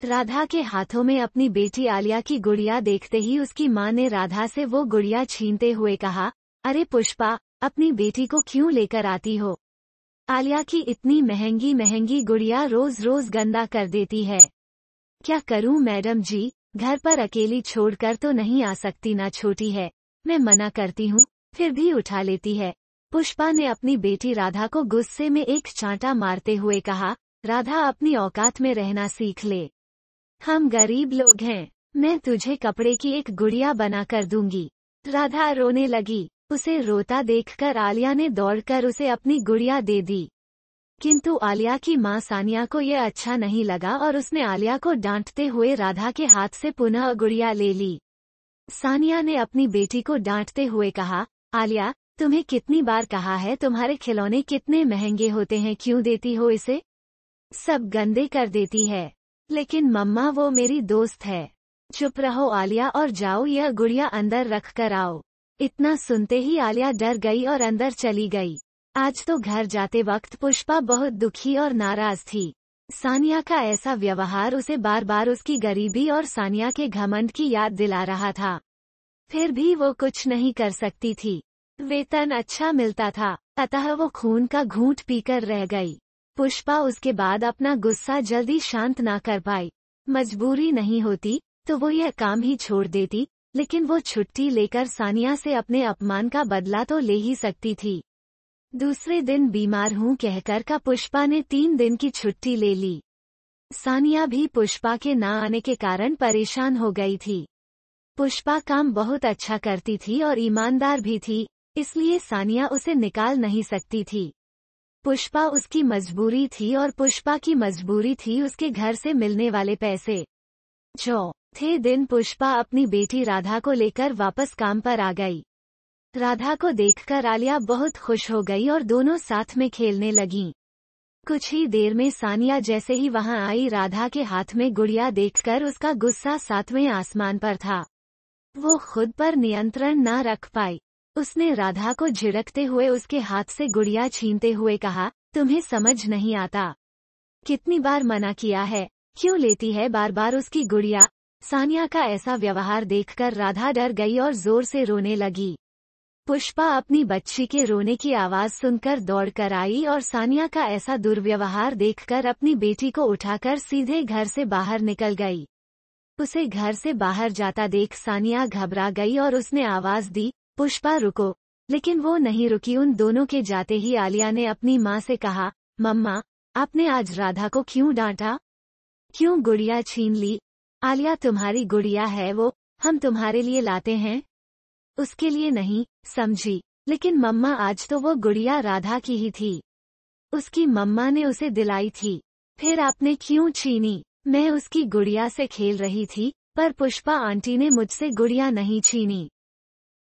राधा के हाथों में अपनी बेटी आलिया की गुड़िया देखते ही उसकी माँ ने राधा से वो गुड़िया छीनते हुए कहा, अरे पुष्पा, अपनी बेटी को क्यों लेकर आती हो? आलिया की इतनी महंगी महंगी गुड़िया रोज रोज गंदा कर देती है। क्या करूं मैडम जी, घर पर अकेली छोड़कर तो नहीं आ सकती ना, छोटी है, मैं मना करती हूँ, फिर भी उठा लेती है। पुष्पा ने अपनी बेटी राधा को गुस्से में एक चांटा मारते हुए कहा, राधा अपनी औकात में रहना सीख ले। हम गरीब लोग हैं, मैं तुझे कपड़े की एक गुड़िया बना कर दूंगी। राधा रोने लगी। उसे रोता देखकर आलिया ने दौड़कर उसे अपनी गुड़िया दे दी। किंतु आलिया की मां सानिया को यह अच्छा नहीं लगा और उसने आलिया को डांटते हुए राधा के हाथ से पुनः गुड़िया ले ली। सानिया ने अपनी बेटी को डांटते हुए कहा, आलिया, तुम्हें कितनी बार कहा है तुम्हारे खिलौने कितने महंगे होते हैं, क्यों देती हो इसे? सब गंदे कर देती है। लेकिन मम्मा वो मेरी दोस्त है। चुप रहो आलिया और जाओ यह गुड़िया अंदर रख कर आओ। इतना सुनते ही आलिया डर गई और अंदर चली गई। आज तो घर जाते वक्त पुष्पा बहुत दुखी और नाराज थी। सानिया का ऐसा व्यवहार उसे बार बार उसकी गरीबी और सानिया के घमंड की याद दिला रहा था। फिर भी वो कुछ नहीं कर सकती थी। वेतन अच्छा मिलता था, अतः वो खून का घूंट पीकर रह गई। पुष्पा उसके बाद अपना गुस्सा जल्दी शांत ना कर पाई। मजबूरी नहीं होती तो वो यह काम ही छोड़ देती, लेकिन वो छुट्टी लेकर सानिया से अपने अपमान का बदला तो ले ही सकती थी। दूसरे दिन बीमार हूँ कहकर का पुष्पा ने 3 दिन की छुट्टी ले ली। सानिया भी पुष्पा के ना आने के कारण परेशान हो गई थी। पुष्पा काम बहुत अच्छा करती थी और ईमानदार भी थी, इसलिए सानिया उसे निकाल नहीं सकती थी। पुष्पा उसकी मजबूरी थी और पुष्पा की मजबूरी थी उसके घर से मिलने वाले पैसे। चौथे दिन पुष्पा अपनी बेटी राधा को लेकर वापस काम पर आ गई। राधा को देखकर आलिया बहुत खुश हो गई और दोनों साथ में खेलने लगीं। कुछ ही देर में सानिया जैसे ही वहां आई, राधा के हाथ में गुड़िया देखकर उसका गुस्सा 7वें आसमान पर था। वो खुद पर नियंत्रण न रख पाई। उसने राधा को झिड़कते हुए उसके हाथ से गुड़िया छीनते हुए कहा, तुम्हें समझ नहीं आता? कितनी बार मना किया है, क्यों लेती है बार बार उसकी गुड़िया? सानिया का ऐसा व्यवहार देखकर राधा डर गई और जोर से रोने लगी। पुष्पा अपनी बच्ची के रोने की आवाज सुनकर दौड़कर आई और सानिया का ऐसा दुर्व्यवहार देखकर अपनी बेटी को उठाकर सीधे घर से बाहर निकल गई। उसे घर से बाहर जाता देख सानिया घबरा गई और उसने आवाज दी, पुष्पा रुको, लेकिन वो नहीं रुकी। उन दोनों के जाते ही आलिया ने अपनी माँ से कहा, मम्मा, आपने आज राधा को क्यों डांटा? क्यों गुड़िया छीन ली? आलिया तुम्हारी गुड़िया है वो, हम तुम्हारे लिए लाते हैं, उसके लिए नहीं, समझी? लेकिन मम्मा आज तो वो गुड़िया राधा की ही थी। उसकी मम्मा ने उसे दिलाई थी। फिर आपने क्यों छीनी? मैं उसकी गुड़िया से खेल रही थी, पर पुष्पा आंटी ने मुझसे गुड़िया नहीं छीनी।